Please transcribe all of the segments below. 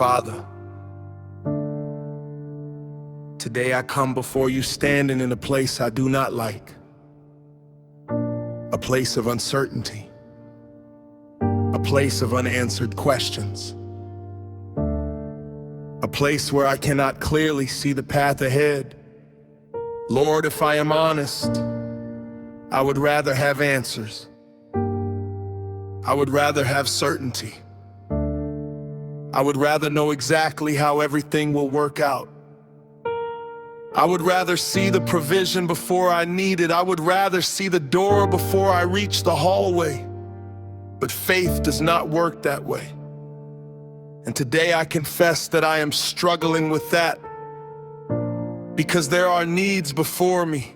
Father, today I come before you standing in a place I do not like, a place of uncertainty, a place of unanswered questions, a place where I cannot clearly see the path ahead. Lord, if I am honest, I would rather have answers. I would rather have certainty. I would rather know exactly how everything will work out. I would rather see the provision before I need it. I would rather see the door before I reach the hallway. But faith does not work that way. And today I confess that I am struggling with that, because there are needs before me,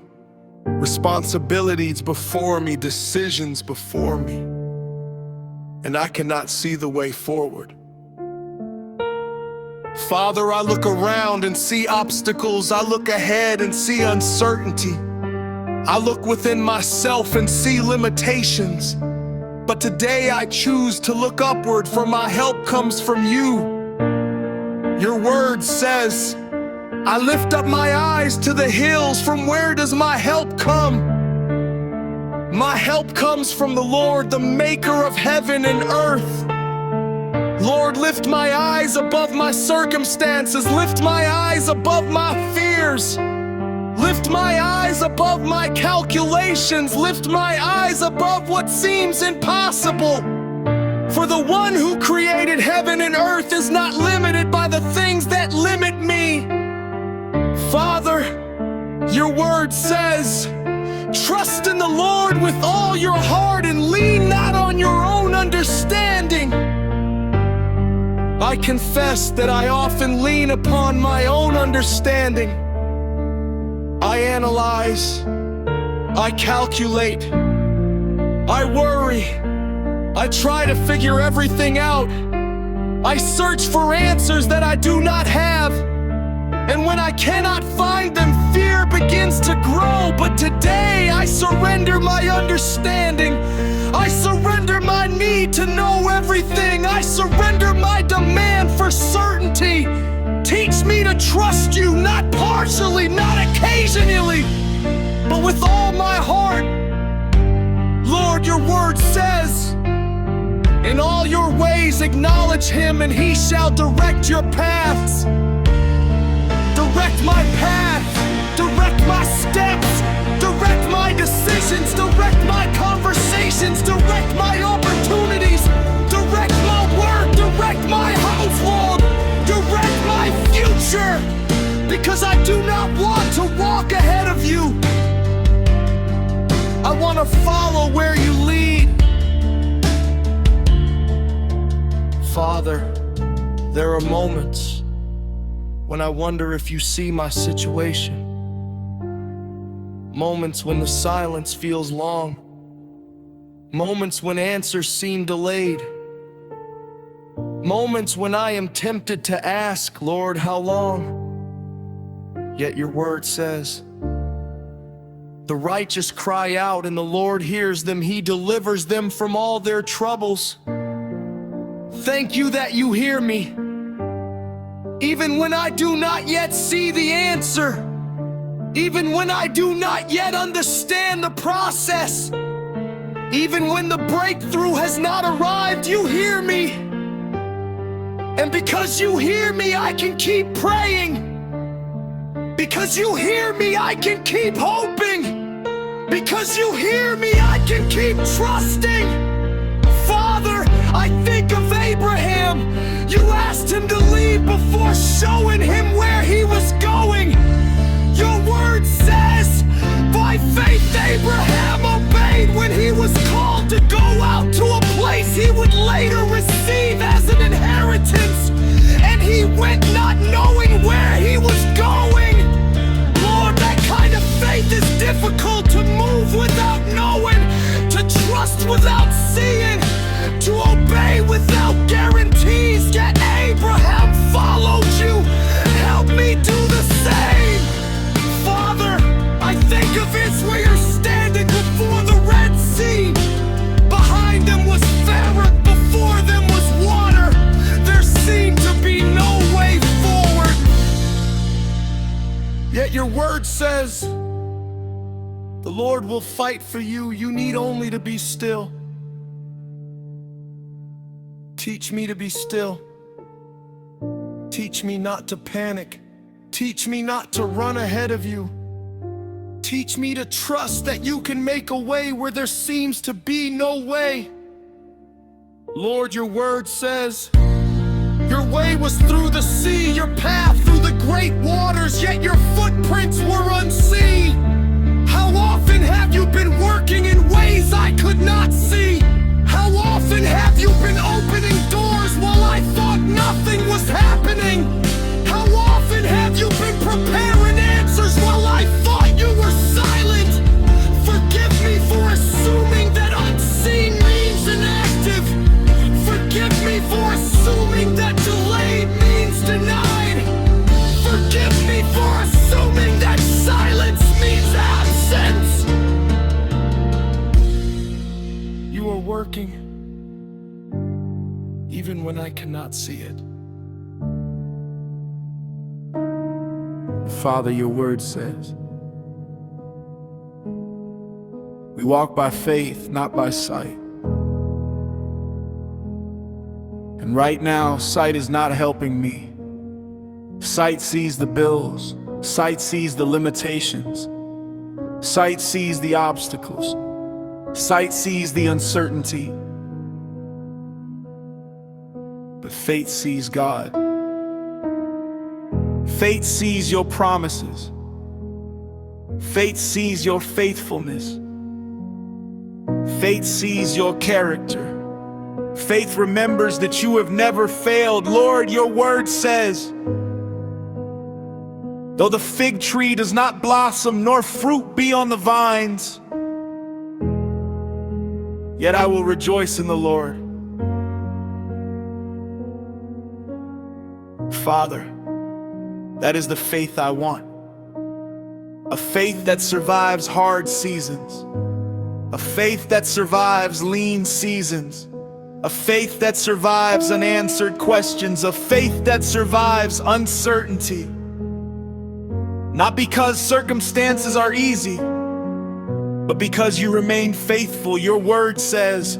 responsibilities before me, decisions before me, and I cannot see the way forward. Father, I look around and see obstacles. I look ahead and see uncertainty. I look within myself and see limitations. But today I choose to look upward, for my help comes from you. Your word says, I lift up my eyes to the hills. From where does my help come? My help comes from the Lord, the maker of heaven and earth. Lord, lift my eyes above my circumstances. Lift my eyes above my fears. Lift my eyes above my calculations. Lift my eyes above what seems impossible. For the one who created heaven and earth is not limited by the things that limit me. Father, your word says, trust in the Lord with all your heart and lean not on your own understanding. I confess that I often lean upon my own understanding. I analyze, I calculate, I worry, I try to figure everything out. I search for answers that I do not have. And when I cannot find them, fear begins to grow. But today I surrender my understanding. I surrender my need to know everything. I surrender my demand for certainty. Teach me to trust you, not partially, not occasionally, but with all my heart. Lord, your word says, in all your ways acknowledge him, and he shall direct your paths. Direct my path, direct my steps, direct my decisions, direct my conversations, direct my opportunities, direct my work, direct my household, direct my future, because I do not want to walk ahead of you. I want to follow where you lead. Father, there are moments when I wonder if you see my situation. Moments when the silence feels long. Moments when answers seem delayed. Moments when I am tempted to ask, Lord, how long? Yet your word says, the righteous cry out and the Lord hears them. He delivers them from all their troubles. Thank you that you hear me. Even when I do not yet see the answer, even when I do not yet understand the process, even when the breakthrough has not arrived, you hear me. And because you hear me, I can keep praying. Because you hear me, I can keep hoping. Because you hear me, I can keep trusting. Father, I think of Abraham. You asked him to leave before showing him where he was going. Your word says, by faith Abraham obeyed when he was called to go out to a place he would later receive as an inheritance. And he went not knowing where he was going. Lord, that kind of faith is difficult to move without knowing, to trust without seeing, to obey without guarantees. Yet Abraham followed you. Help word says, the Lord will fight for you. You need only to be still. Teach me to be still. Teach me not to panic. Teach me not to run ahead of you. Teach me to trust that you can make a way where there seems to be no way. Lord, your word says, your way was through the sea, your path through the great waters, yet your footprints were unseen. How often have you been working in ways I could not see? How often have you been opening doors while I thought nothing was happening? How often have you been preparing answers while I thought you were silent? Forgive me for assuming that unseen means inactive. Forgive me for assuming that delayed means denied. Forgive me for assuming that silence means absence. You are working, even when I cannot see it. Father, your word says, we walk by faith, not by sight. And right now, sight is not helping me. Sight sees the bills. Sight sees the limitations. Sight sees the obstacles. Sight sees the uncertainty. But faith sees God. Faith sees your promises. Faith sees your faithfulness. Faith sees your character. Faith remembers that you have never failed. Lord, your word says, though the fig tree does not blossom, nor fruit be on the vines, yet I will rejoice in the Lord. Father, that is the faith I want. A faith that survives hard seasons. A faith that survives lean seasons. A faith that survives unanswered questions. A faith that survives uncertainty. Not because circumstances are easy, but because you remain faithful. Your word says,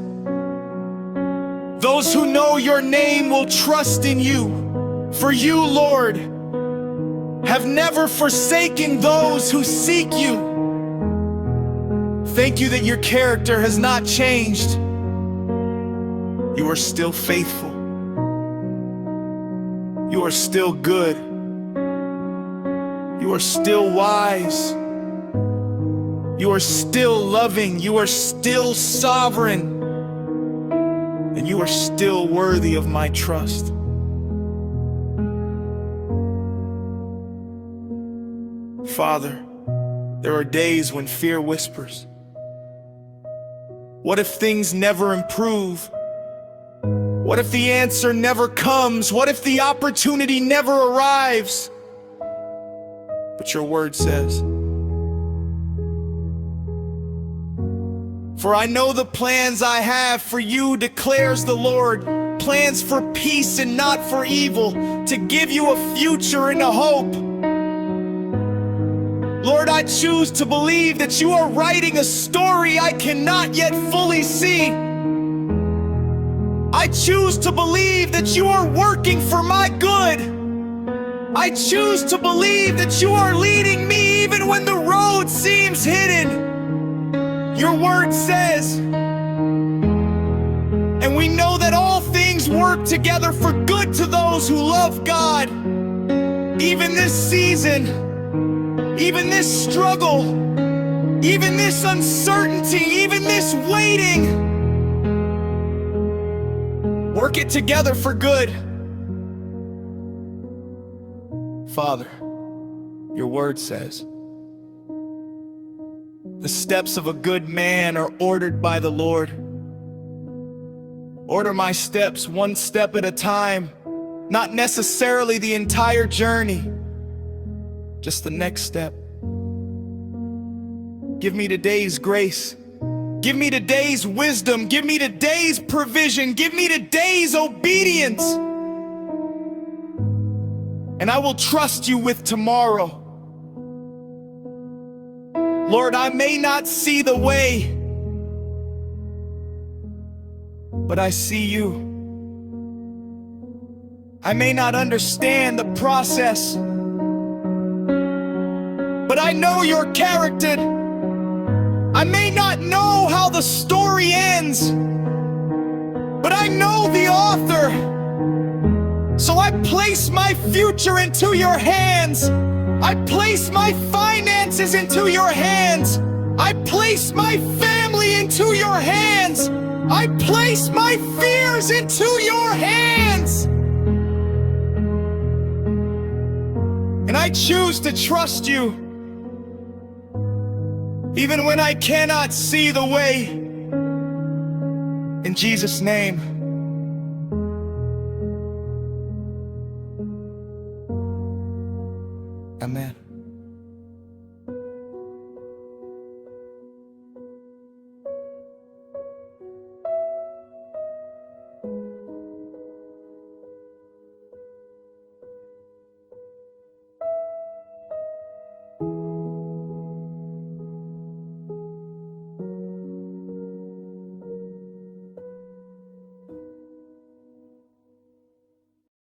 those who know your name will trust in you. For you, Lord, have never forsaken those who seek you. Thank you that your character has not changed. You are still faithful. You are still good. You are still wise. You are still loving. You are still sovereign. And you are still worthy of my trust. Father, there are days when fear whispers. What if things never improve? What if the answer never comes? What if the opportunity never arrives? But your word says, for I know the plans I have for you, declares the Lord, plans for peace and not for evil, to give you a future and a hope. Lord, I choose to believe that you are writing a story I cannot yet fully see. I choose to believe that you are working for my good. I choose to believe that you are leading me even when the road seems hidden. Your word says, and we know that all things work together for good to those who love God. Even this season, even this struggle, even this uncertainty, even this waiting, work it together for good. Father, your word says, the steps of a good man are ordered by the Lord. Order my steps one step at a time, not necessarily the entire journey, just the next step. Give me today's grace. Give me today's wisdom. Give me today's provision. Give me today's obedience. And I will trust you with tomorrow. Lord, I may not see the way, but I see you. I may not understand the process, but I know your character. I may not know how the story ends, but I know the author. So I place my future into your hands. I place my finances into your hands. I place my family into your hands. I place my fears into your hands. And I choose to trust you, even when I cannot see the way. In Jesus' name. Amen.